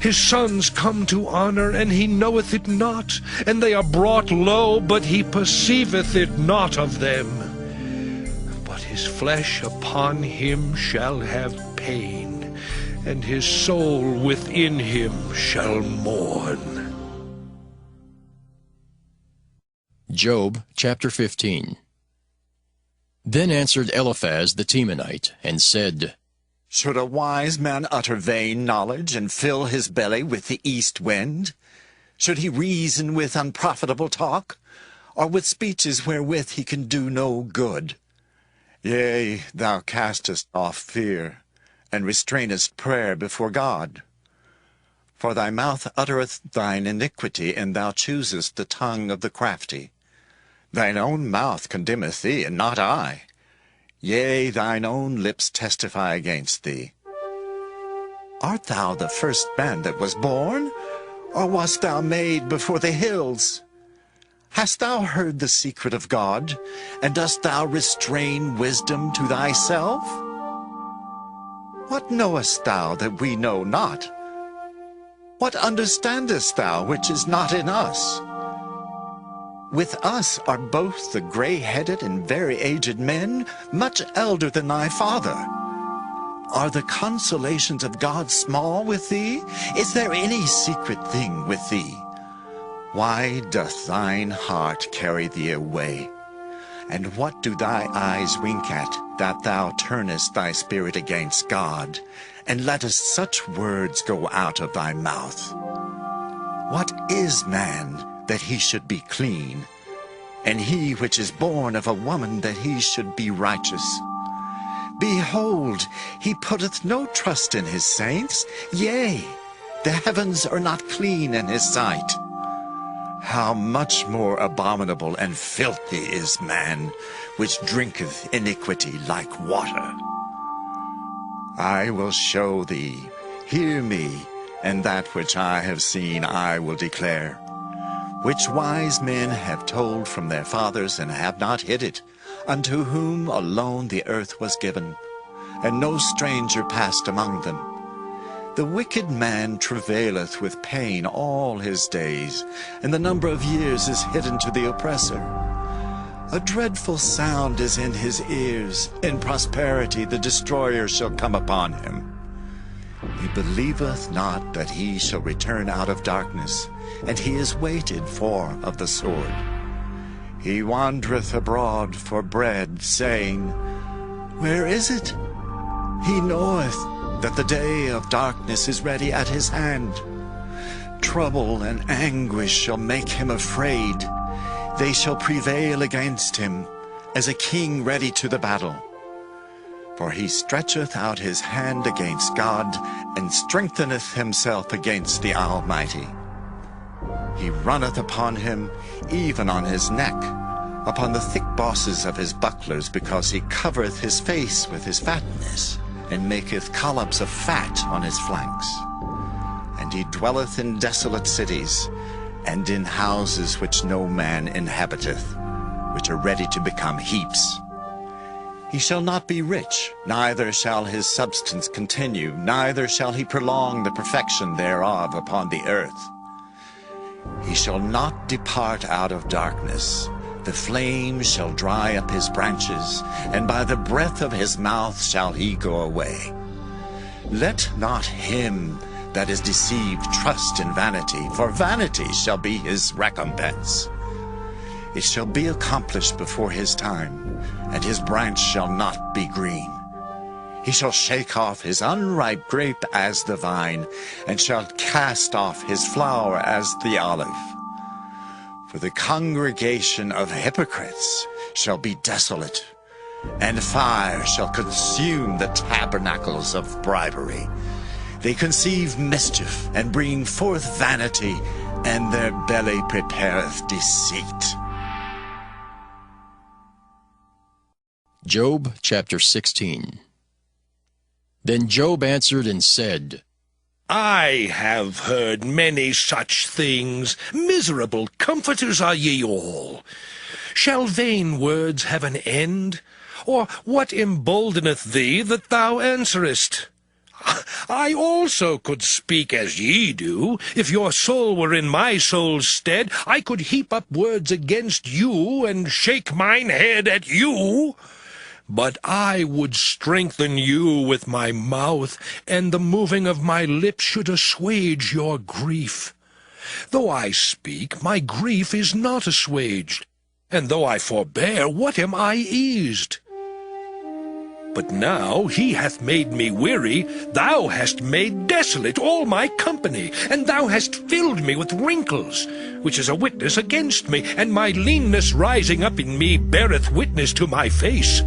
His sons come to honor, and he knoweth it not, and they are brought low, but he perceiveth it not of them. But his flesh upon him shall have pain, and his soul within him shall mourn. Job chapter 15. Then answered Eliphaz the Temanite, and said, Should a wise man utter vain knowledge, and fill his belly with the east wind? Should he reason with unprofitable talk, or with speeches wherewith he can do no good? Yea, thou castest off fear, and restrainest prayer before God. For thy mouth uttereth thine iniquity, and thou choosest the tongue of the crafty. Thine own mouth condemneth thee, and not I. Yea, thine own lips testify against thee. Art thou the first man that was born, or wast thou made before the hills? Hast thou heard the secret of God, and dost thou restrain wisdom to thyself? What knowest thou that we know not? What understandest thou which is not in us? With us are both the gray-headed and very aged men, much elder than thy father. Are the consolations of God small with thee? Is there any secret thing with thee? Why doth thine heart carry thee away? And what do thy eyes wink at, that thou turnest thy spirit against God, and lettest such words go out of thy mouth? What is man, that he should be clean, and he which is born of a woman, that he should be righteous? Behold, he putteth no trust in his saints, yea, the heavens are not clean in his sight. How much more abominable and filthy is man, which drinketh iniquity like water. I will show thee, hear me, and that which I have seen I will declare, which wise men have told from their fathers, and have not hid it, unto whom alone the earth was given, and no stranger passed among them. The wicked man travaileth with pain all his days, and the number of years is hidden to the oppressor. A dreadful sound is in his ears. In prosperity the destroyer shall come upon him. He believeth not that he shall return out of darkness, and he is waited for of the sword. He wandereth abroad for bread, saying, Where is it? He knoweth that the day of darkness is ready at his hand. Trouble and anguish shall make him afraid. They shall prevail against him, as a king ready to the battle. For he stretcheth out his hand against God, and strengtheneth himself against the Almighty. He runneth upon him, even on his neck, upon the thick bosses of his bucklers, because he covereth his face with his fatness, and maketh columns of fat on his flanks. And he dwelleth in desolate cities, and in houses which no man inhabiteth, which are ready to become heaps. He shall not be rich, neither shall his substance continue, neither shall he prolong the perfection thereof upon the earth. He shall not depart out of darkness. The flame shall dry up his branches, and by the breath of his mouth shall he go away. Let not him that is deceived trust in vanity, for vanity shall be his recompense. It shall be accomplished before his time, and his branch shall not be green. He shall shake off his unripe grape as the vine, and shall cast off his flower as the olive. For the congregation of hypocrites shall be desolate, and fire shall consume the tabernacles of bribery. They conceive mischief, and bring forth vanity, and their belly prepareth deceit. Job chapter 16. Then Job answered and said, I have heard many such things. Miserable comforters are ye all. Shall vain words have an end? Or what emboldeneth thee that thou answerest? I also could speak as ye do. If your soul were in my soul's stead, I could heap up words against you, and shake mine head at you. But I would strengthen you with my mouth, and the moving of my lips should assuage your grief. Though I speak, my grief is not assuaged, and though I forbear, what am I eased? But now he hath made me weary, thou hast made desolate all my company, and thou hast filled me with wrinkles, which is a witness against me, and my leanness rising up in me beareth witness to my face.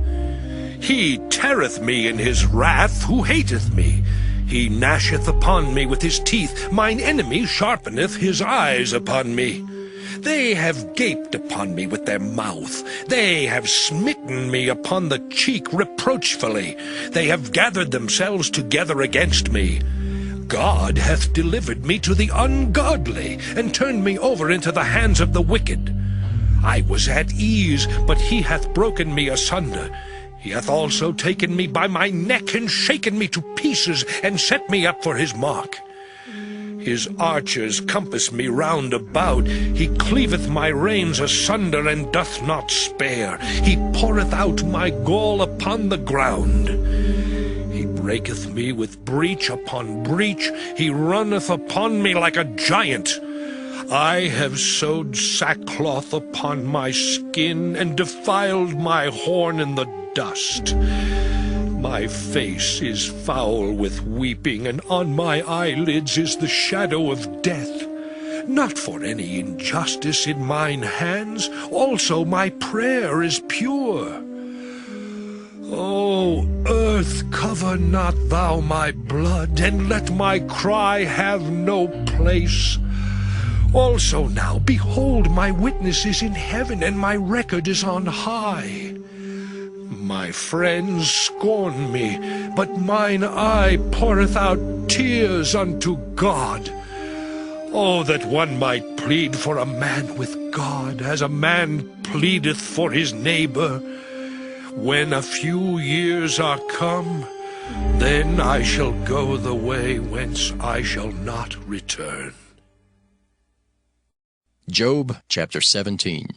He teareth me in his wrath who hateth me. He gnasheth upon me with his teeth, mine enemy sharpeneth his eyes upon me. They have gaped upon me with their mouth. They have smitten me upon the cheek reproachfully. They have gathered themselves together against me. God hath delivered me to the ungodly, and turned me over into the hands of the wicked. I was at ease, but he hath broken me asunder. He hath also taken me by my neck, and shaken me to pieces, and set me up for his mark. His archers compass me round about. He cleaveth my reins asunder, and doth not spare. He poureth out my gall upon the ground. He breaketh me with breach upon breach. He runneth upon me like a giant. I have sewed sackcloth upon my skin, and defiled my horn in the dust. My face is foul with weeping, and on my eyelids is the shadow of death. Not for any injustice in mine hands, also my prayer is pure. O earth, cover not thou my blood, and let my cry have no place. Also now, behold, my witness is in heaven, and my record is on high. My friends scorn me, but mine eye poureth out tears unto God. Oh, that one might plead for a man with God, as a man pleadeth for his neighbor. When a few years are come, then I shall go the way whence I shall not return. Job chapter 17.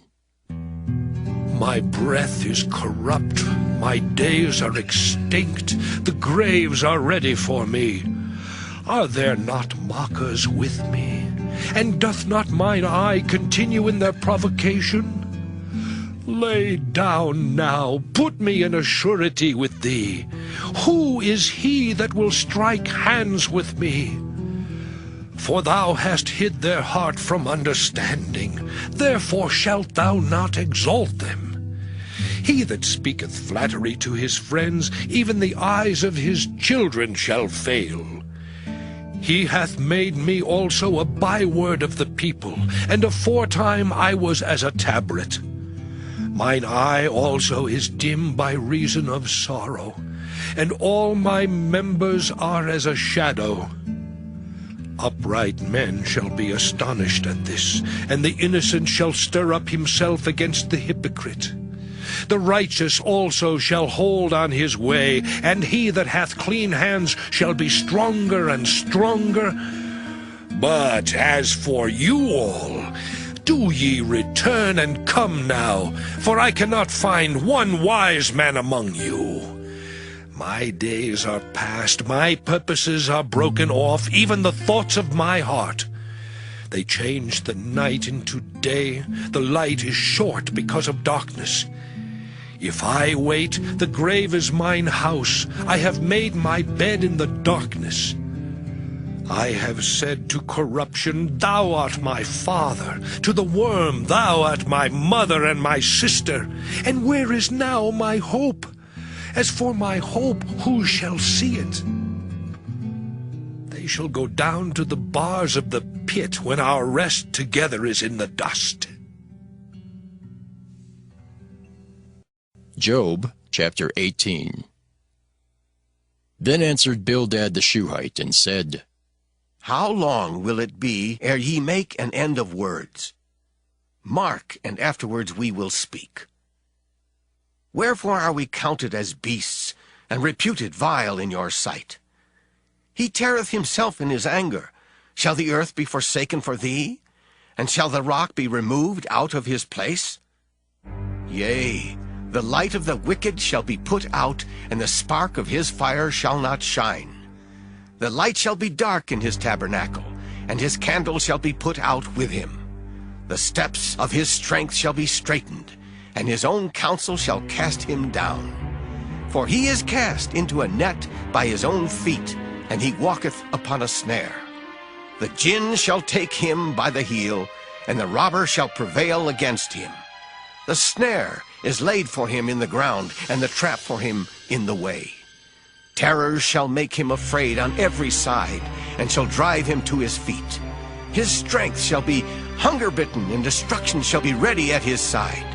My breath is corrupt, my days are extinct, the graves are ready for me. Are there not mockers with me? And doth not mine eye continue in their provocation? Lay down now, put me in a surety with thee. Who is he that will strike hands with me? For thou hast hid their heart from understanding, therefore shalt thou not exalt them. He that speaketh flattery to his friends, even the eyes of his children shall fail. He hath made me also a byword of the people, and aforetime I was as a tabret. Mine eye also is dim by reason of sorrow, and all my members are as a shadow. Upright men shall be astonished at this, and the innocent shall stir up himself against the hypocrite. The righteous also shall hold on his way, and he that hath clean hands shall be stronger and stronger. But as for you all, do ye return and come now, for I cannot find one wise man among you. My days are past, my purposes are broken off, even the thoughts of my heart. They change the night into day, the light is short because of darkness. If I wait, the grave is mine house, I have made my bed in the darkness. I have said to corruption, thou art my father, to the worm, thou art my mother and my sister. And where is now my hope? As for my hope, who shall see it? They shall go down to the bars of the pit when our rest together is in the dust. Job chapter 18. Then answered Bildad the Shuhite, and said, How long will it be ere ye make an end of words? Mark, and afterwards we will speak. Wherefore are we counted as beasts, and reputed vile in your sight? He teareth himself in his anger. Shall the earth be forsaken for thee? And shall the rock be removed out of his place? Yea, the light of the wicked shall be put out, and the spark of his fire shall not shine. The light shall be dark in his tabernacle, and his candle shall be put out with him. The steps of his strength shall be straitened, and his own counsel shall cast him down. For he is cast into a net by his own feet, and he walketh upon a snare. The gin shall take him by the heel, and the robber shall prevail against him. The snare is laid for him in the ground, and the trap for him in the way. Terrors shall make him afraid on every side, and shall drive him to his feet. His strength shall be hunger-bitten, and destruction shall be ready at his side.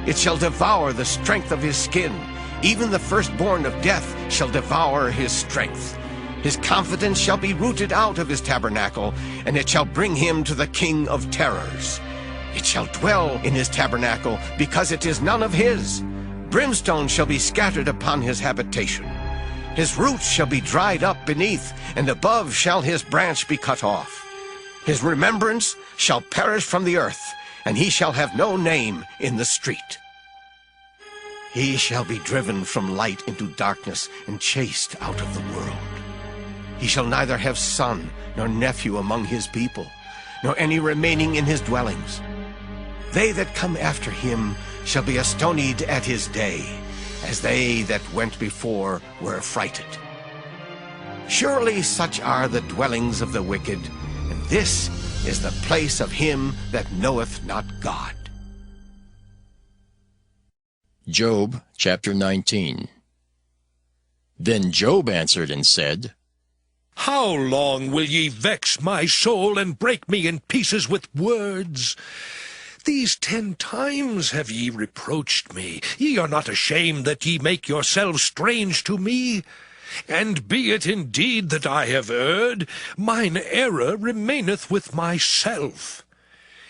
It shall devour the strength of his skin. Even the firstborn of death shall devour his strength. His confidence shall be rooted out of his tabernacle, and it shall bring him to the king of terrors. It shall dwell in his tabernacle, because it is none of his. Brimstone shall be scattered upon his habitation. His roots shall be dried up beneath, and above shall his branch be cut off. His remembrance shall perish from the earth, and he shall have no name in the street. He shall be driven from light into darkness, and chased out of the world. He shall neither have son nor nephew among his people, nor any remaining in his dwellings. They that come after him shall be astonied at his day, as they that went before were affrighted. Surely such are the dwellings of the wicked, and this is the place of him that knoweth not God. Job chapter 19. Then Job answered and said, How long will ye vex my soul, and break me in pieces with words? These 10 times have ye reproached me. Ye are not ashamed that ye make yourselves strange to me. And be it indeed that I have erred, mine error remaineth with myself.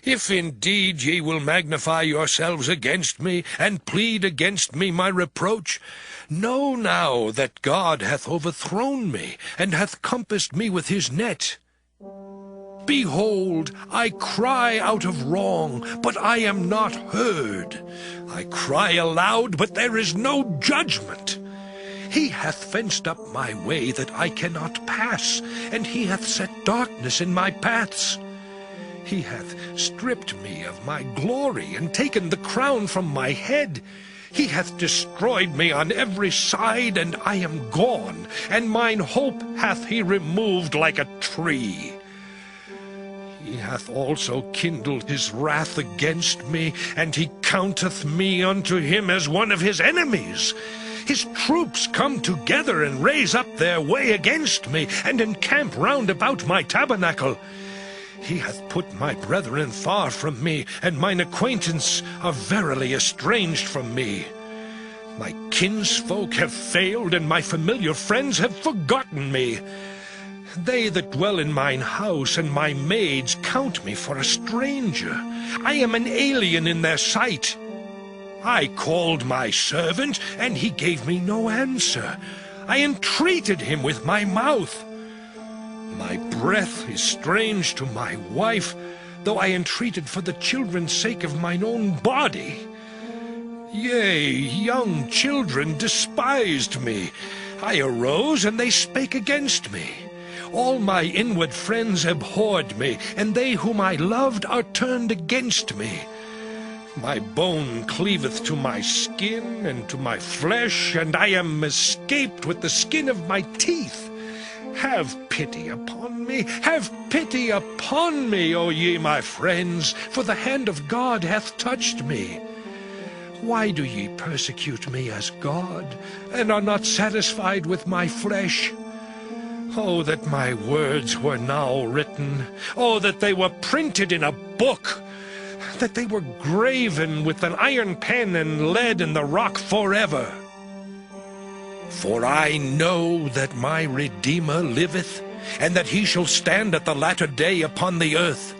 If indeed ye will magnify yourselves against me, and plead against me my reproach, know now that God hath overthrown me, and hath compassed me with his net. Behold, I cry out of wrong, but I am not heard. I cry aloud, but there is no judgment. He hath fenced up my way that I cannot pass, and he hath set darkness in my paths. He hath stripped me of my glory, and taken the crown from my head. He hath destroyed me on every side, and I am gone, and mine hope hath he removed like a tree. He hath also kindled his wrath against me, and he counteth me unto him as one of his enemies. His troops come together and raise up their way against me, and encamp round about my tabernacle. He hath put my brethren far from me, and mine acquaintance are verily estranged from me. My kinsfolk have failed, and my familiar friends have forgotten me. They that dwell in mine house and my maids count me for a stranger. I am an alien in their sight. I called my servant, and he gave me no answer. I entreated him with my mouth. My breath is strange to my wife, though I entreated for the children's sake of mine own body. Yea, young children despised me. I arose, and they spake against me. All my inward friends abhorred me, and they whom I loved are turned against me. My bone cleaveth to my skin, and to my flesh, and I am escaped with the skin of my teeth. Have pity upon me, have pity upon me, O ye my friends, for the hand of God hath touched me. Why do ye persecute me as God, and are not satisfied with my flesh? Oh, that my words were now written! Oh, that they were printed in a book! That they were graven with an iron pen and lead in the rock forever! For I know that my Redeemer liveth, and that he shall stand at the latter day upon the earth.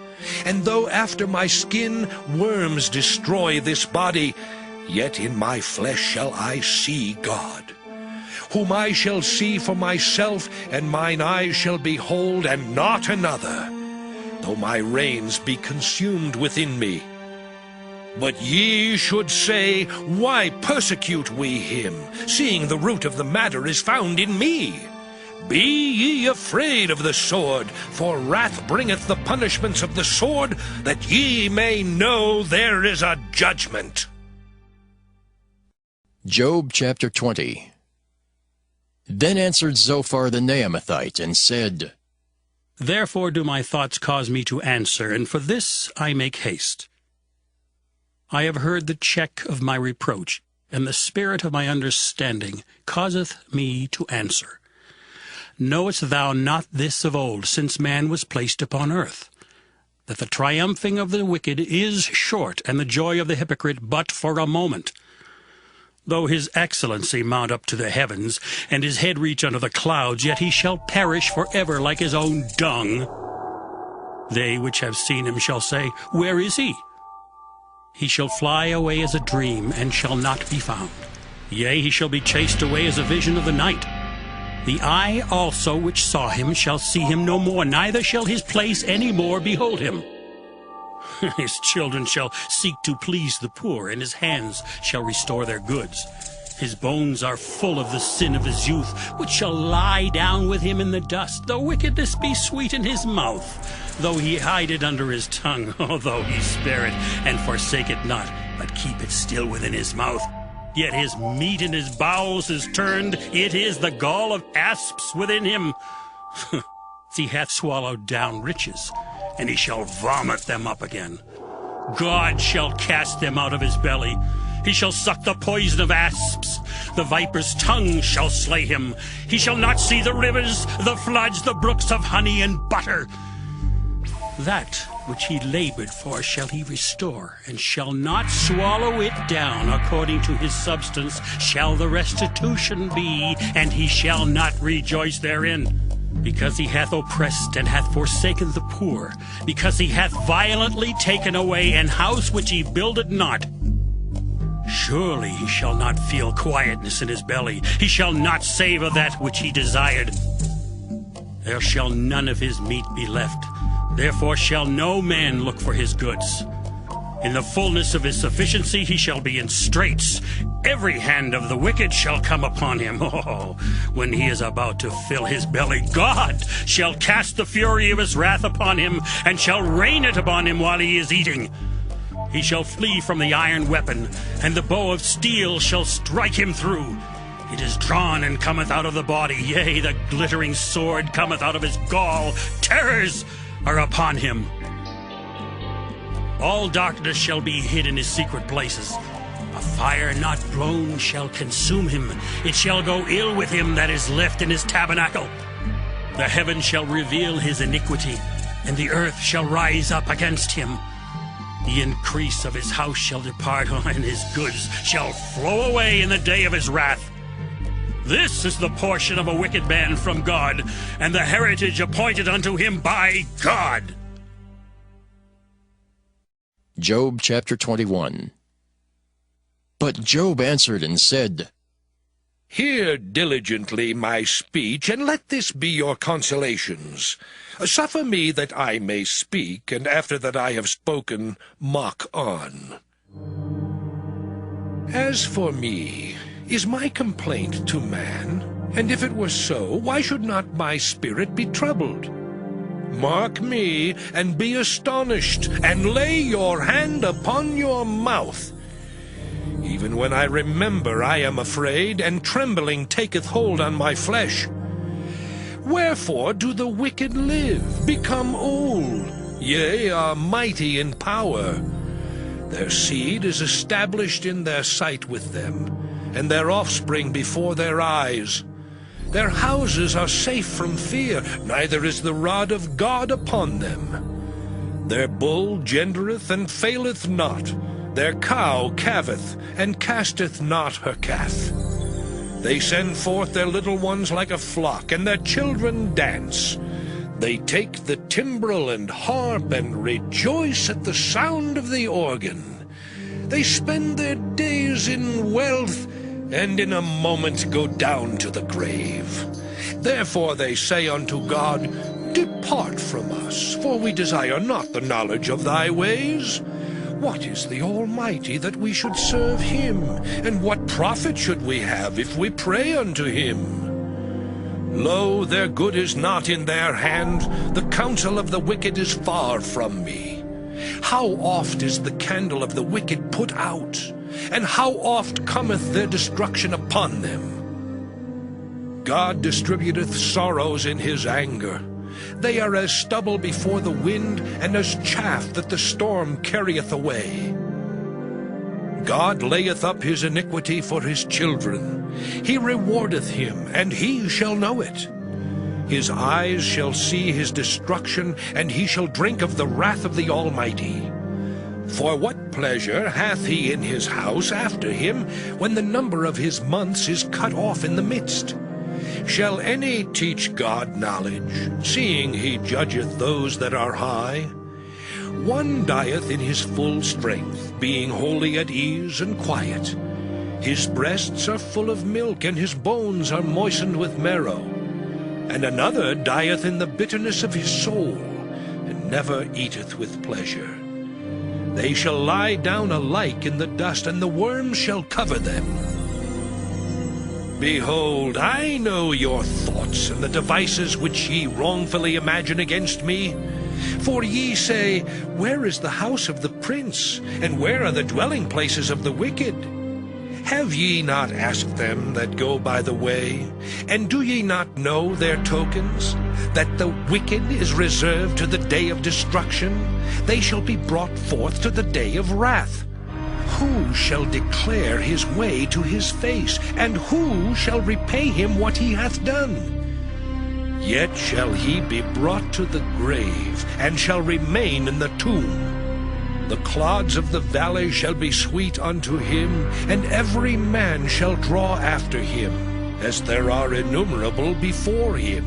And though after my skin worms destroy this body, yet in my flesh shall I see God. whom I shall see for myself, and mine eyes shall behold, and not another, though my reins be consumed within me. But ye should say, Why persecute we him, seeing the root of the matter is found in me? Be ye afraid of the sword, for wrath bringeth the punishments of the sword, that ye may know there is a judgment. Job chapter 20. Then answered Zophar the Naamathite, and said, Therefore do my thoughts cause me to answer, and for this I make haste. I have heard the check of my reproach, and the spirit of my understanding causeth me to answer. Knowest thou not this of old, since man was placed upon earth, that the triumphing of the wicked is short, and the joy of the hypocrite but for a moment? Though his excellency mount up to the heavens, and his head reach unto the clouds, yet he shall perish forever like his own dung. They which have seen him shall say, Where is he? He shall fly away as a dream, and shall not be found. Yea, he shall be chased away as a vision of the night. The eye also which saw him shall see him no more, neither shall his place any more behold him. His children shall seek to please the poor, and his hands shall restore their goods. His bones are full of the sin of his youth, which shall lie down with him in the dust. Though wickedness be sweet in his mouth, though he hide it under his tongue, though he spare it and forsake it not, but keep it still within his mouth. Yet his meat in his bowels is turned, it is the gall of asps within him. He hath swallowed down riches, and he shall vomit them up again. God shall cast them out of his belly. He shall suck the poison of asps. The viper's tongue shall slay him. He shall not see the rivers, the floods, the brooks of honey and butter. That which he labored for shall he restore, and shall not swallow it down. According to his substance shall the restitution be, and he shall not rejoice therein. Because he hath oppressed and hath forsaken the poor, because he hath violently taken away an house which he builded not. Surely he shall not feel quietness in his belly. He shall not savour that which he desired. There shall none of his meat be left. Therefore shall no man look for his goods. In the fullness of his sufficiency he shall be in straits. Every hand of the wicked shall come upon him. Oh, when he is about to fill his belly, God shall cast the fury of his wrath upon him, and shall rain it upon him while he is eating. He shall flee from the iron weapon, and the bow of steel shall strike him through. It is drawn and cometh out of the body, yea, the glittering sword cometh out of his gall. Terrors are upon him. All darkness shall be hid in his secret places. A fire not blown shall consume him. It shall go ill with him that is left in his tabernacle. The heaven shall reveal his iniquity, and the earth shall rise up against him. The increase of his house shall depart, and his goods shall flow away in the day of his wrath. This is the portion of a wicked man from God, and the heritage appointed unto him by God. Job chapter 21. But Job answered and said, Hear diligently my speech, and let this be your consolations. Suffer me that I may speak, and after that I have spoken, mock on. As for me, is my complaint to man? And if it were so, why should not my spirit be troubled? Mark me, and be astonished, and lay your hand upon your mouth. Even when I remember, I am afraid, and trembling taketh hold on my flesh. Wherefore do the wicked live, become old, yea, are mighty in power? Their seed is established in their sight with them, and their offspring before their eyes. Their houses are safe from fear, neither is the rod of God upon them. Their bull gendereth and faileth not. Their cow calveth, and casteth not her calf. They send forth their little ones like a flock, and their children dance. They take the timbrel and harp, and rejoice at the sound of the organ. They spend their days in wealth, and in a moment go down to the grave. Therefore they say unto God, Depart from us, for we desire not the knowledge of thy ways. What is the Almighty that we should serve him? And what profit should we have if we pray unto him? Lo, their good is not in their hand, the counsel of the wicked is far from me. How oft is the candle of the wicked put out, and how oft cometh their destruction upon them? God distributeth sorrows in his anger. They are as stubble before the wind, and as chaff that the storm carrieth away. God layeth up his iniquity for his children. He rewardeth him, and he shall know it. His eyes shall see his destruction, and he shall drink of the wrath of the Almighty. For what pleasure hath he in his house after him, when the number of his months is cut off in the midst? Shall any teach God knowledge, seeing he judgeth those that are high? One dieth in his full strength, being wholly at ease and quiet. His breasts are full of milk, and his bones are moistened with marrow. And another dieth in the bitterness of his soul, and never eateth with pleasure. They shall lie down alike in the dust, and the worms shall cover them. Behold, I know your thoughts, and the devices which ye wrongfully imagine against me. For ye say, Where is the house of the prince, and where are the dwelling places of the wicked? Have ye not asked them that go by the way? And do ye not know their tokens? That the wicked is reserved to the day of destruction? They shall be brought forth to the day of wrath. Who shall declare his way to his face? And who shall repay him what he hath done? Yet shall he be brought to the grave, and shall remain in the tomb. The clods of the valley shall be sweet unto him, and every man shall draw after him, as there are innumerable before him.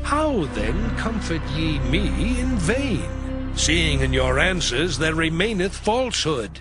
How then comfort ye me in vain, seeing in your answers there remaineth falsehood?